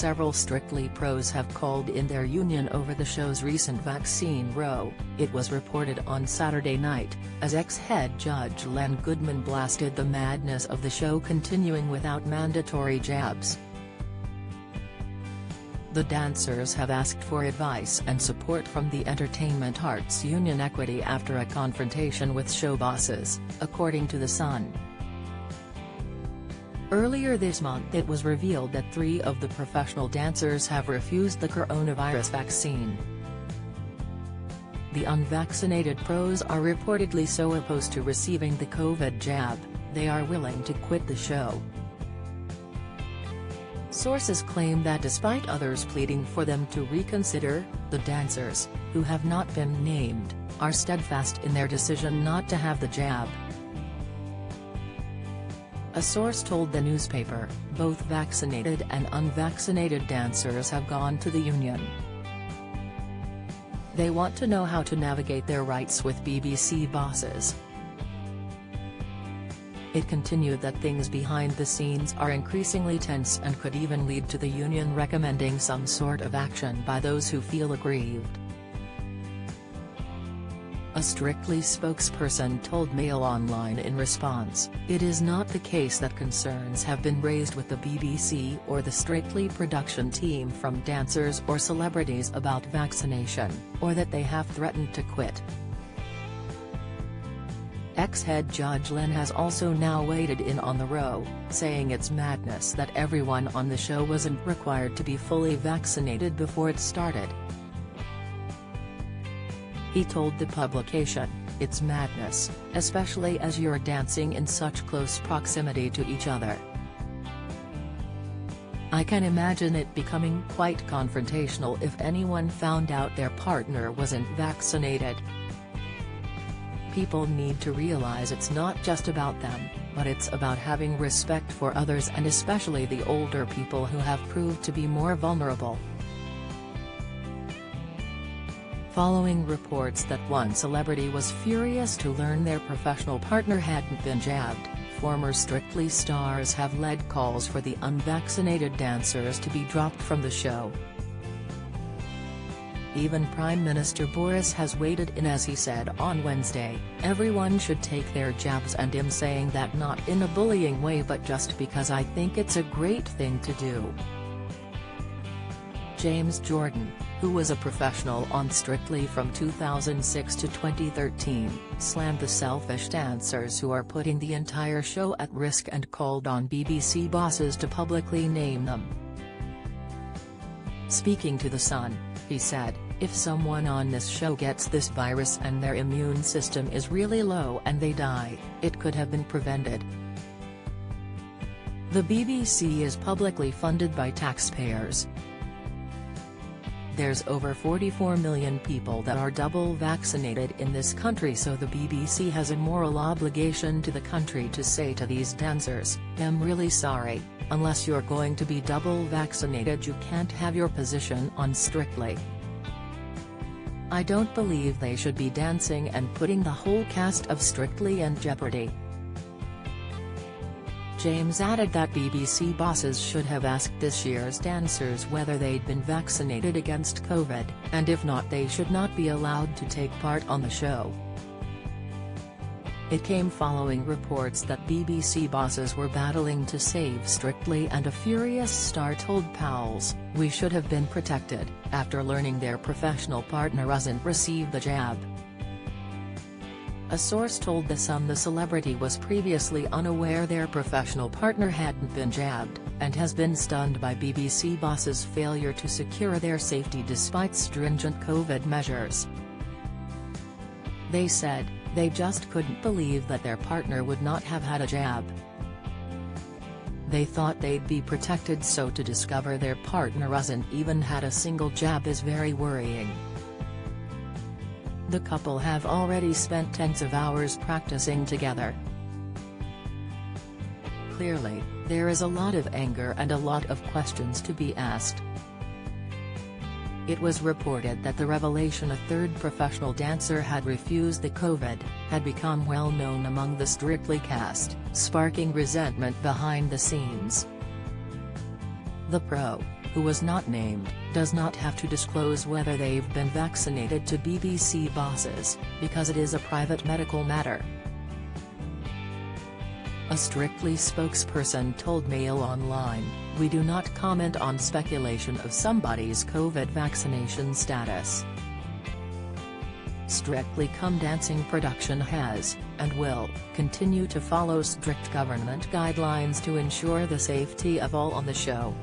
Several Strictly pros have called in their union over the show's recent vaccine row, it was reported on Saturday night, as ex-head judge Len Goodman blasted the madness of the show continuing without mandatory jabs. The dancers have asked for advice and support from the Entertainment Arts Union Equity after a confrontation with show bosses, according to The Sun. Earlier this month it was revealed that 3 of the professional dancers have refused the coronavirus vaccine. The unvaccinated pros are reportedly so opposed to receiving the COVID jab, they are willing to quit the show. Sources claim that despite others pleading for them to reconsider, the dancers, who have not been named, are steadfast in their decision not to have the jab. A source told the newspaper, both vaccinated and unvaccinated dancers have gone to the union. They want to know how to navigate their rights with BBC bosses. It continued that things behind the scenes are increasingly tense and could even lead to the union recommending some sort of action by those who feel aggrieved. A Strictly spokesperson told Mail Online in response, "It is not the case that concerns have been raised with the BBC or the Strictly production team from dancers or celebrities about vaccination, or that they have threatened to quit." Ex-head judge Len has also now waded in on the row, saying it's madness that everyone on the show wasn't required to be fully vaccinated before it started. He told the publication, "It's madness, especially as you're dancing in such close proximity to each other. I can imagine it becoming quite confrontational if anyone found out their partner wasn't vaccinated. People need to realize it's not just about them, but it's about having respect for others and especially the older people who have proved to be more vulnerable." Following reports that one celebrity was furious to learn their professional partner hadn't been jabbed, former Strictly stars have led calls for the unvaccinated dancers to be dropped from the show. Even Prime Minister Boris has waded in as he said on Wednesday, "Everyone should take their jabs," and him saying that not in a bullying way but just because I think it's a great thing to do. James Jordan, who was a professional on Strictly from 2006 to 2013, slammed the selfish dancers who are putting the entire show at risk and called on BBC bosses to publicly name them. Speaking to The Sun, he said, "If someone on this show gets this virus and their immune system is really low and they die, it could have been prevented." The BBC is publicly funded by taxpayers. There's over 44 million people that are double vaccinated in this country, so the BBC has a moral obligation to the country to say to these dancers, "I'm really sorry, unless you're going to be double vaccinated you can't have your position on Strictly." "I don't believe they should be dancing and putting the whole cast of Strictly in jeopardy." James added that BBC bosses should have asked this year's dancers whether they'd been vaccinated against COVID, and if not they should not be allowed to take part on the show. It came following reports that BBC bosses were battling to save Strictly, and a furious star told pals, "We should have been protected," after learning their professional partner hasn't received the jab. A source told The Sun the celebrity was previously unaware their professional partner hadn't been jabbed, and has been stunned by BBC bosses' failure to secure their safety despite stringent COVID measures. They said, they just couldn't believe that their partner would not have had a jab. They thought they'd be protected, so to discover their partner hasn't even had a single jab is very worrying. The couple have already spent tens of hours practicing together. Clearly, there is a lot of anger and a lot of questions to be asked. It was reported that the revelation a third professional dancer had refused the COVID had become well known among the Strictly cast, sparking resentment behind the scenes. The pro, who was not named, does not have to disclose whether they've been vaccinated to BBC bosses, because it is a private medical matter. A Strictly spokesperson told Mail Online, "We do not comment on speculation of somebody's COVID vaccination status. Strictly Come Dancing production has, and will, continue to follow strict government guidelines to ensure the safety of all on the show."